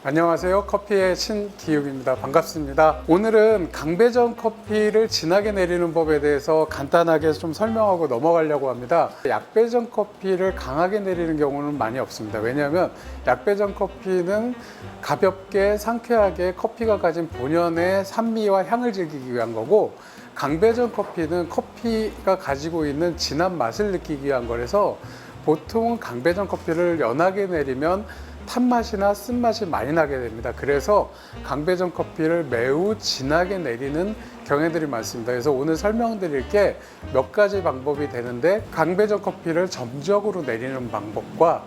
안녕하세요. 커피의 신기욱입니다. 반갑습니다. 오늘은 강배전 커피를 진하게 내리는 법에 대해서 간단하게 좀 설명하고 넘어가려고 합니다. 약배전 커피를 강하게 내리는 경우는 많이 없습니다. 왜냐하면 약배전 커피는 가볍게 상쾌하게 커피가 가진 본연의 산미와 향을 즐기기 위한 거고, 강배전 커피는 커피가 가지고 있는 진한 맛을 느끼기 위한 거라서 보통 강배전 커피를 연하게 내리면 탄맛이나 쓴맛이 많이 나게 됩니다. 그래서 강배전 커피를 매우 진하게 내리는 경우들이 많습니다. 그래서 오늘 설명드릴 게 몇 가지 방법이 되는데, 강배전 커피를 점적으로 내리는 방법과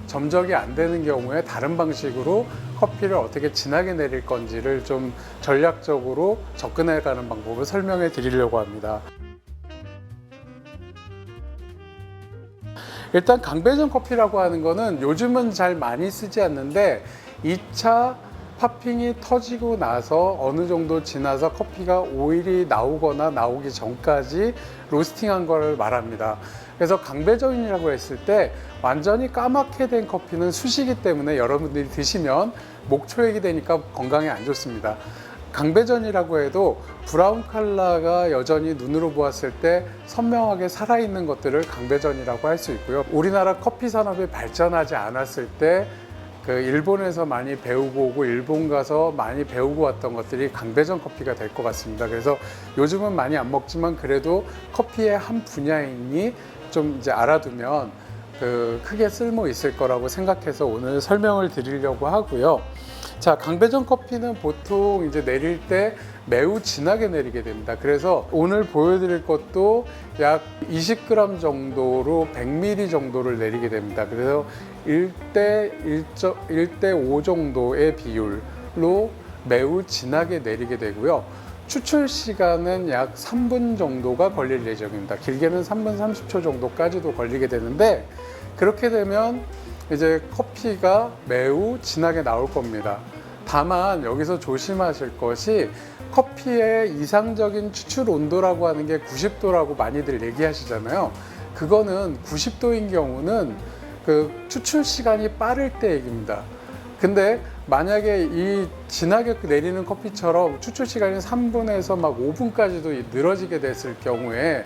점적이 안 되는 경우에 다른 방식으로 커피를 어떻게 진하게 내릴 건지를 좀 전략적으로 접근해 가는 방법을 설명해 드리려고 합니다. 일단 강배전 커피라고 하는 거는 요즘은 잘 많이 쓰지 않는데, 2차 팝핑이 터지고 나서 어느 정도 지나서 커피가 오일이 나오거나 나오기 전까지 로스팅한 걸 말합니다. 그래서 강배전이라고 했을 때 완전히 까맣게 된 커피는 수시기 때문에 여러분들이 드시면 목초액이 되니까 건강에 안 좋습니다. 강배전이라고 해도 브라운 컬러가 여전히 눈으로 보았을 때 선명하게 살아있는 것들을 강배전이라고 할 수 있고요. 우리나라 커피 산업이 발전하지 않았을 때 일본에서 많이 배우고 오고 일본 가서 많이 배우고 왔던 것들이 강배전 커피가 될 것 같습니다. 그래서 요즘은 많이 안 먹지만 그래도 커피의 한 분야이니 좀 이제 알아두면 크게 쓸모 있을 거라고 생각해서 오늘 설명을 드리려고 하고요. 자, 강배전 커피는 보통 이제 내릴 때 매우 진하게 내리게 됩니다. 그래서 오늘 보여드릴 것도 약 20g 정도로 100ml 정도를 내리게 됩니다. 그래서 1대 5 정도의 비율로 매우 진하게 내리게 되고요. 추출 시간은 약 3분 정도가 걸릴 예정입니다. 길게는 3분 30초 정도까지도 걸리게 되는데, 그렇게 되면 이제 커피가 매우 진하게 나올 겁니다. 다만 여기서 조심하실 것이, 커피의 이상적인 추출 온도라고 하는 게 90도라고 많이들 얘기하시잖아요. 그거는 90도인 경우는 추출 시간이 빠를 때 얘기입니다. 근데 만약에 이 진하게 내리는 커피처럼 추출 시간이 3분에서 막 5분까지도 늘어지게 됐을 경우에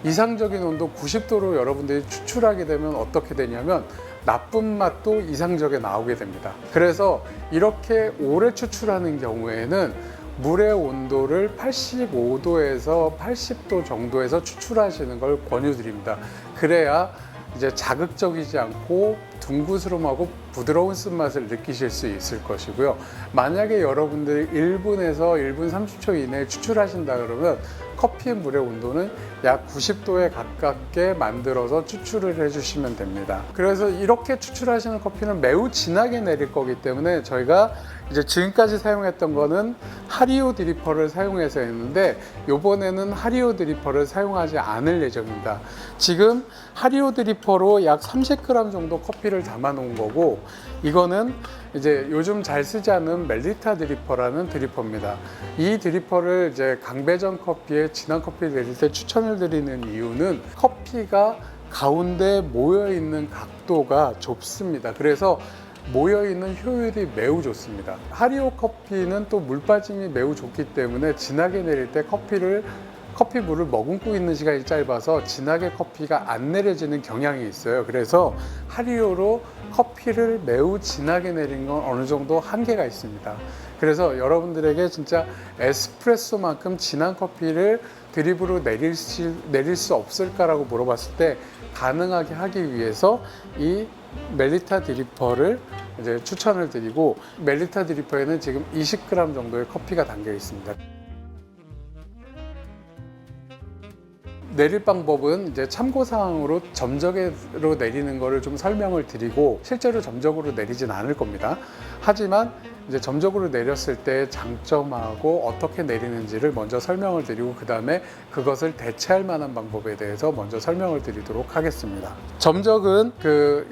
이상적인 온도 90도로 여러분들이 추출하게 되면 어떻게 되냐면 나쁜 맛도 이상적에 나오게 됩니다. 그래서 이렇게 오래 추출하는 경우에는 물의 온도를 85도에서 80도 정도에서 추출하시는 걸 권유드립니다. 그래야 이제 자극적이지 않고 둥그스름하고 부드러운 쓴맛을 느끼실 수 있을 것이고요. 만약에 여러분들이 1분에서 1분 30초 이내에 추출하신다 그러면 커피 물의 온도는 약 90도에 가깝게 만들어서 추출을 해주시면 됩니다. 그래서 이렇게 추출하시는 커피는 매우 진하게 내릴 거기 때문에 저희가 이제 지금까지 사용했던 거는 하리오 드리퍼를 사용해서 했는데, 이번에는 하리오 드리퍼를 사용하지 않을 예정입니다. 지금 하리오 드리퍼로 약 30g 정도 커피를 담아 놓은 거고, 이거는 이제 요즘 잘 쓰지 않는 멜리타 드리퍼라는 드리퍼입니다. 이 드리퍼를 이제 강배전 커피에 진한 커피를 내릴 때 추천을 드리는 이유는 커피가 가운데 모여 있는 각도가 좁습니다. 그래서 모여있는 효율이 매우 좋습니다. 하리오 커피는 또 물 빠짐이 매우 좋기 때문에 진하게 내릴 때 커피 물을 머금고 있는 시간이 짧아서 진하게 커피가 안 내려지는 경향이 있어요. 그래서 하리오로 커피를 매우 진하게 내린 건 어느 정도 한계가 있습니다. 그래서 여러분들에게 진짜 에스프레소만큼 진한 커피를 드립으로 내릴 수 없을까라고 물어봤을 때 가능하게 하기 위해서 이 멜리타 드리퍼를 이제 추천을 드리고, 멜리타 드리퍼에는 지금 20g 정도의 커피가 담겨 있습니다. 내릴 방법은 이제 참고사항으로 점적으로 내리는 거를 좀 설명을 드리고, 실제로 점적으로 내리진 않을 겁니다. 하지만 이제 점적으로 내렸을 때 장점하고 어떻게 내리는지를 먼저 설명을 드리고 그 다음에 그것을 대체할 만한 방법에 대해서 먼저 설명을 드리도록 하겠습니다. 점적은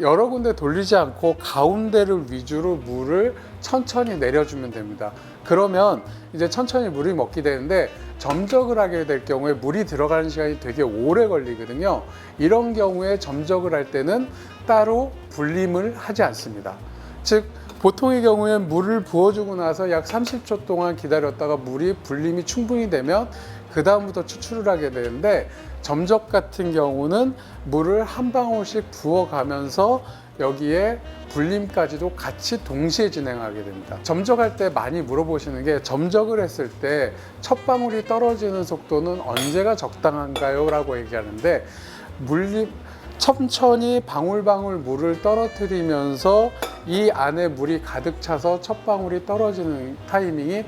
여러 군데 돌리지 않고 가운데를 위주로 물을 천천히 내려주면 됩니다. 그러면 이제 천천히 물이 먹게 되는데 점적을 하게 될 경우에 물이 들어가는 시간이 되게 오래 걸리거든요. 이런 경우에 점적을 할 때는 따로 분림을 하지 않습니다. 즉 보통의 경우에 물을 부어주고 나서 약 30초 동안 기다렸다가 물이 분림이 충분히 되면 그 다음부터 추출을 하게 되는데, 점적 같은 경우는 물을 한 방울씩 부어가면서 여기에 분림까지도 같이 동시에 진행하게 됩니다. 점적할 때 많이 물어보시는 게, 점적을 했을 때 첫 방울이 떨어지는 속도는 언제가 적당한가요? 라고 얘기하는데, 천천히 방울방울 물을 떨어뜨리면서 이 안에 물이 가득 차서 첫 방울이 떨어지는 타이밍이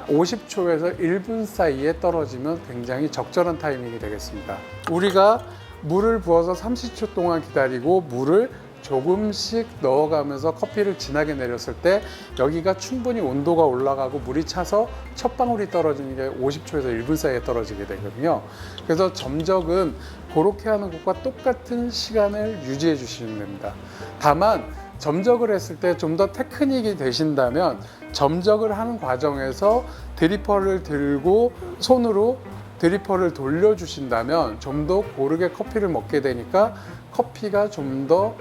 50초에서 1분 사이에 떨어지면 굉장히 적절한 타이밍이 되겠습니다. 우리가 물을 부어서 30초 동안 기다리고 물을 조금씩 넣어가면서 커피를 진하게 내렸을 때 여기가 충분히 온도가 올라가고 물이 차서 첫 방울이 떨어지는 게 50초에서 1분 사이에 떨어지게 되거든요. 그래서 점적은 그렇게 하는 것과 똑같은 시간을 유지해 주시면 됩니다. 다만 점적을 했을 때 좀 더 테크닉이 되신다면 점적을 하는 과정에서 드리퍼를 들고 손으로 드리퍼를 돌려주신다면 좀 더 고르게 커피를 먹게 되니까 커피가 좀 더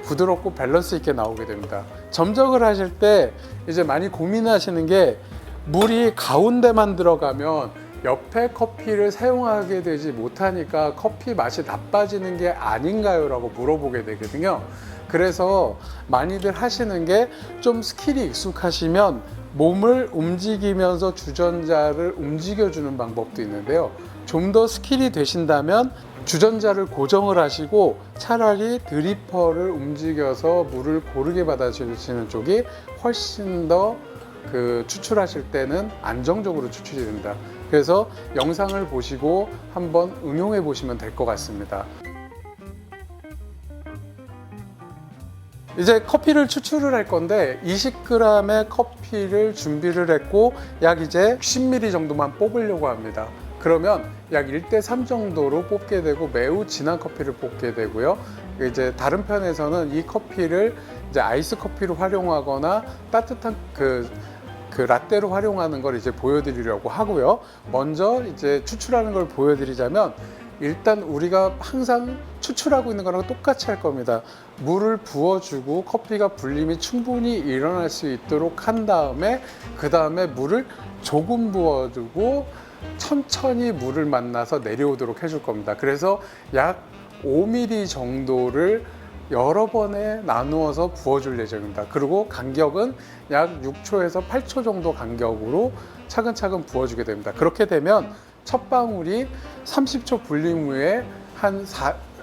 부드럽고 밸런스 있게 나오게 됩니다. 점적을 하실 때 이제 많이 고민하시는 게, 물이 가운데만 들어가면 옆에 커피를 사용하게 되지 못하니까 커피 맛이 나빠지는 게 아닌가요? 라고 물어보게 되거든요. 그래서 많이들 하시는 게, 좀 스킬이 익숙하시면 몸을 움직이면서 주전자를 움직여주는 방법도 있는데요. 좀 더 스킬이 되신다면 주전자를 고정을 하시고 차라리 드리퍼를 움직여서 물을 고르게 받아주시는 쪽이 훨씬 더 추출하실 때는 안정적으로 추출이 됩니다. 그래서 영상을 보시고 한번 응용해 보시면 될 것 같습니다. 이제 커피를 추출을 할 건데 20g의 커피를 준비를 했고 약 이제 10ml 정도만 뽑으려고 합니다. 그러면 약 1대3 정도로 뽑게 되고 매우 진한 커피를 뽑게 되고요. 이제 다른 편에서는 이 커피를 이제 아이스 커피로 활용하거나 따뜻한 라떼로 활용하는 걸 이제 보여드리려고 하고요. 먼저 이제 추출하는 걸 보여드리자면, 일단 우리가 항상 추출하고 있는 거랑 똑같이 할 겁니다. 물을 부어주고 커피가 분림이 충분히 일어날 수 있도록 한 다음에 그 다음에 물을 조금 부어주고 천천히 물을 만나서 내려오도록 해줄 겁니다. 그래서 약 5ml 정도를 여러 번에 나누어서 부어줄 예정입니다. 그리고 간격은 약 6초에서 8초 정도 간격으로 차근차근 부어주게 됩니다. 그렇게 되면 첫 방울이 30초 분림 후에 한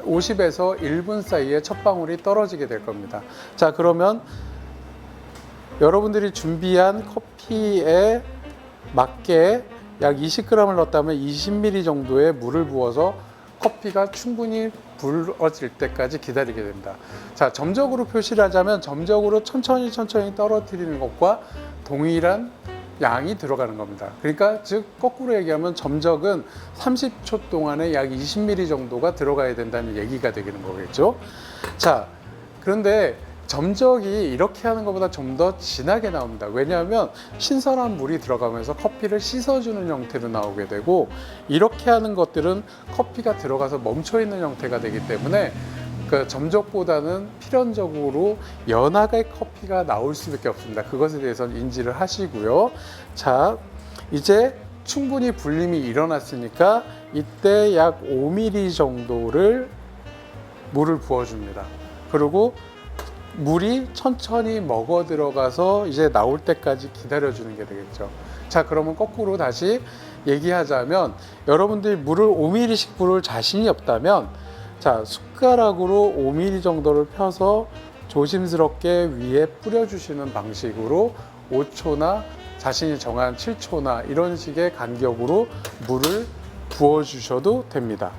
50에서 1분 사이에 첫 방울이 떨어지게 될 겁니다. 자, 그러면 여러분들이 준비한 커피에 맞게 약 20g을 넣었다면 20ml 정도의 물을 부어서 커피가 충분히 불어질 때까지 기다리게 됩니다. 자, 점적으로 표시를 하자면 점적으로 천천히 떨어뜨리는 것과 동일한 양이 들어가는 겁니다. 그러니까 즉 거꾸로 얘기하면 점적은 30초 동안에 약 20ml 정도가 들어가야 된다는 얘기가 되는 거겠죠. 자, 그런데 점적이 이렇게 하는 것보다 좀 더 진하게 나옵니다. 왜냐하면 신선한 물이 들어가면서 커피를 씻어주는 형태로 나오게 되고, 이렇게 하는 것들은 커피가 들어가서 멈춰 있는 형태가 되기 때문에 점적보다는 필연적으로 연하게 커피가 나올 수밖에 없습니다. 그것에 대해서는 인지를 하시고요. 자, 이제 충분히 분림이 일어났으니까 이때 약 5ml 정도를 물을 부어줍니다. 그리고 물이 천천히 먹어 들어가서 이제 나올 때까지 기다려주는 게 되겠죠. 자, 그러면 거꾸로 다시 얘기하자면, 여러분들이 물을 5ml씩 부을 자신이 없다면, 자, 숟가락으로 5ml 정도를 펴서 조심스럽게 위에 뿌려주시는 방식으로 5초나 자신이 정한 7초나 이런 식의 간격으로 물을 부어주셔도 됩니다.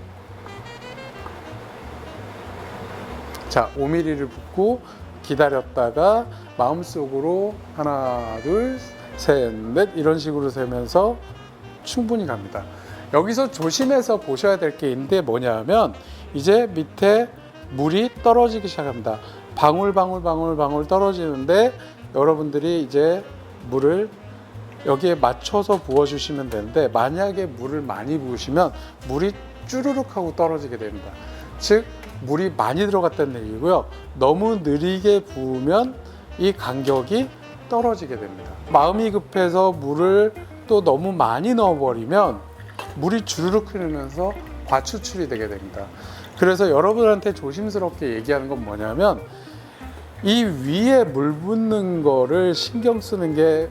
자, 5ml를 붓고 기다렸다가 마음속으로 하나, 둘, 셋, 넷 이런 식으로 세면서 충분히 갑니다. 여기서 조심해서 보셔야 될 게 있는데 뭐냐면 이제 밑에 물이 떨어지기 시작합니다. 방울 떨어지는데 여러분들이 이제 물을 여기에 맞춰서 부어주시면 되는데 만약에 물을 많이 부으시면 물이 쭈르륵 하고 떨어지게 됩니다. 즉 물이 많이 들어갔다는 얘기고요. 너무 느리게 부으면 이 간격이 떨어지게 됩니다. 마음이 급해서 물을 또 너무 많이 넣어버리면 물이 주르륵 흐르면서 과추출이 되게 됩니다. 그래서 여러분한테 조심스럽게 얘기하는 건 뭐냐면 이 위에 물 붓는 거를 신경 쓰는 게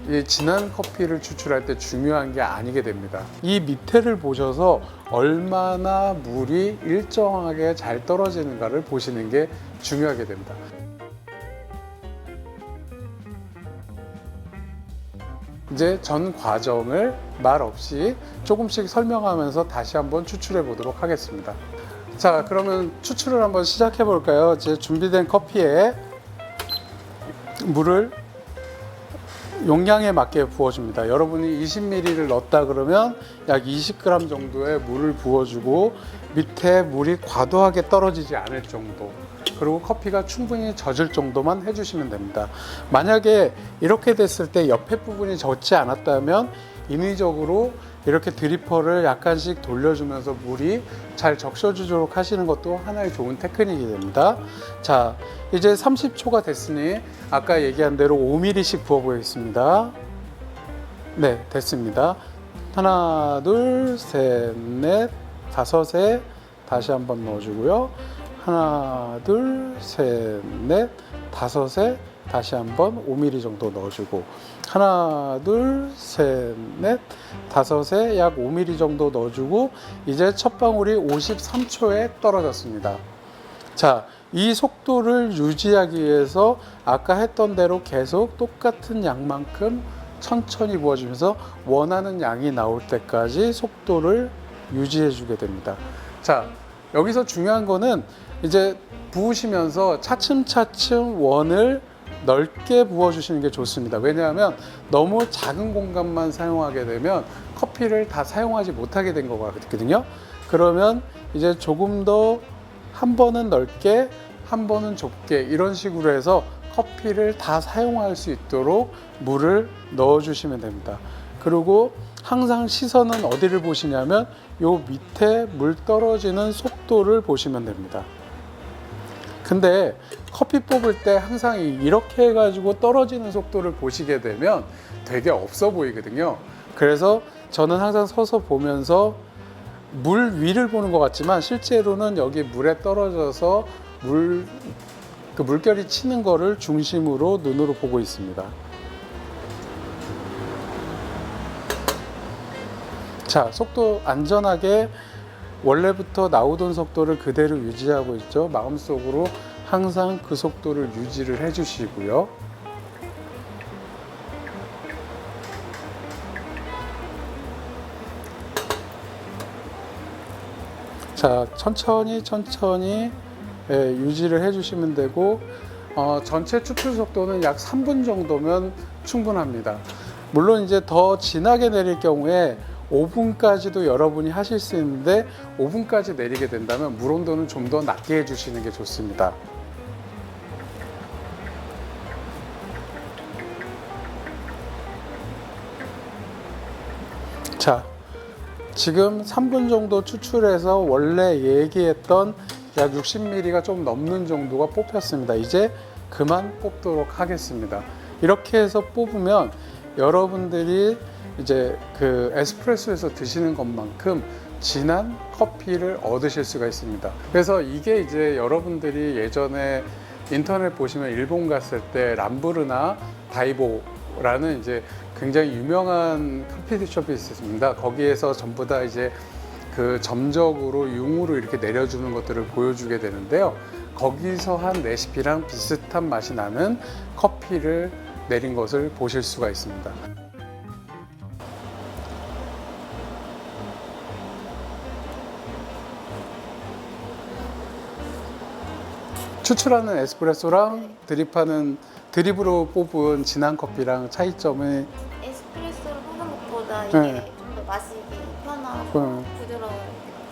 이 진한 커피를 추출할 때 중요한 게 아니게 됩니다. 이 밑에를 보셔서 얼마나 물이 일정하게 잘 떨어지는가를 보시는 게 중요하게 됩니다. 이제 전 과정을 말 없이 조금씩 설명하면서 다시 한번 추출해 보도록 하겠습니다. 자, 그러면 추출을 한번 시작해 볼까요? 제 준비된 커피에 물을 용량에 맞게 부어줍니다. 여러분이 20ml를 넣었다 그러면 약 20g 정도의 물을 부어주고 밑에 물이 과도하게 떨어지지 않을 정도, 그리고 커피가 충분히 젖을 정도만 해주시면 됩니다. 만약에 이렇게 됐을 때 옆에 부분이 젖지 않았다면 인위적으로 이렇게 드리퍼를 약간씩 돌려주면서 물이 잘 적셔주도록 하시는 것도 하나의 좋은 테크닉이 됩니다. 자, 이제 30초가 됐으니 아까 얘기한 대로 5ml씩 부어 보겠습니다. 네, 됐습니다. 하나, 둘, 셋, 넷, 다섯에 다시 한번 넣어주고요. 하나, 둘, 셋, 넷, 다섯에 다시 한번 5ml 정도 넣어주고, 하나, 둘, 셋, 넷, 다섯에 약 5ml 정도 넣어주고, 이제 첫 방울이 53초에 떨어졌습니다. 자, 이 속도를 유지하기 위해서 아까 했던 대로 계속 똑같은 양만큼 천천히 부어주면서 원하는 양이 나올 때까지 속도를 유지해 주게 됩니다. 자, 여기서 중요한 거는 이제 부으시면서 차츰차츰 원을 넓게 부어주시는 게 좋습니다. 왜냐하면 너무 작은 공간만 사용하게 되면 커피를 다 사용하지 못하게 된 것 같거든요. 그러면 이제 조금 더 한 번은 넓게, 한 번은 좁게 이런 식으로 해서 커피를 다 사용할 수 있도록 물을 넣어주시면 됩니다. 그리고 항상 시선은 어디를 보시냐면 요 밑에 물 떨어지는 속도를 보시면 됩니다. 근데 커피 뽑을 때 항상 이렇게 해가지고 떨어지는 속도를 보시게 되면 되게 없어 보이거든요. 그래서 저는 항상 서서 보면서 물 위를 보는 것 같지만 실제로는 여기 물에 떨어져서 물결이 치는 거를 중심으로 눈으로 보고 있습니다. 자, 속도 안전하게 원래부터 나오던 속도를 그대로 유지하고 있죠. 마음속으로 항상 그 속도를 유지를 해주시고요. 자, 천천히 유지를 해주시면 되고, 전체 추출 속도는 약 3분 정도면 충분합니다. 물론 이제 더 진하게 내릴 경우에 5분까지도 여러분이 하실 수 있는데 5분까지 내리게 된다면 물 온도는 좀 더 낮게 해주시는 게 좋습니다. 자, 지금 3분 정도 추출해서 원래 얘기했던 약 60ml가 좀 넘는 정도가 뽑혔습니다. 이제 그만 뽑도록 하겠습니다. 이렇게 해서 뽑으면 여러분들이 이제 그 에스프레소에서 드시는 것만큼 진한 커피를 얻으실 수가 있습니다. 그래서 이게 이제 여러분들이 예전에 인터넷 보시면 일본 갔을 때 람부르나 다이보라는 이제 굉장히 유명한 커피숍이 있습니다. 거기에서 전부 다 이제 그 점적으로 융으로 이렇게 내려주는 것들을 보여주게 되는데요. 거기서 한 레시피랑 비슷한 맛이 나는 커피를 내린 것을 보실 수가 있습니다. 추출하는 에스프레소랑 드립으로 뽑은 진한 커피랑 차이점이 에스프레소로 뽑는 것보다 이게 네. 좀 더 마시기 편하고 부드러운.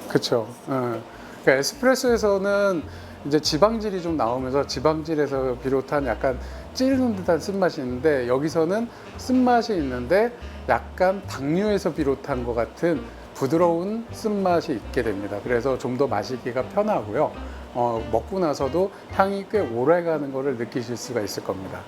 그렇죠. 그러니까 에스프레소에서는 이제 지방질이 좀 나오면서 지방질에서 비롯한 약간 찌르는 듯한 쓴맛이 있는데, 여기서는 쓴맛이 있는데 약간 당류에서 비롯한 것 같은 부드러운 쓴맛이 있게 됩니다. 그래서 좀 더 마시기가 편하고요. 먹고 나서도 향이 꽤 오래 가는 것을 느끼실 수가 있을 겁니다.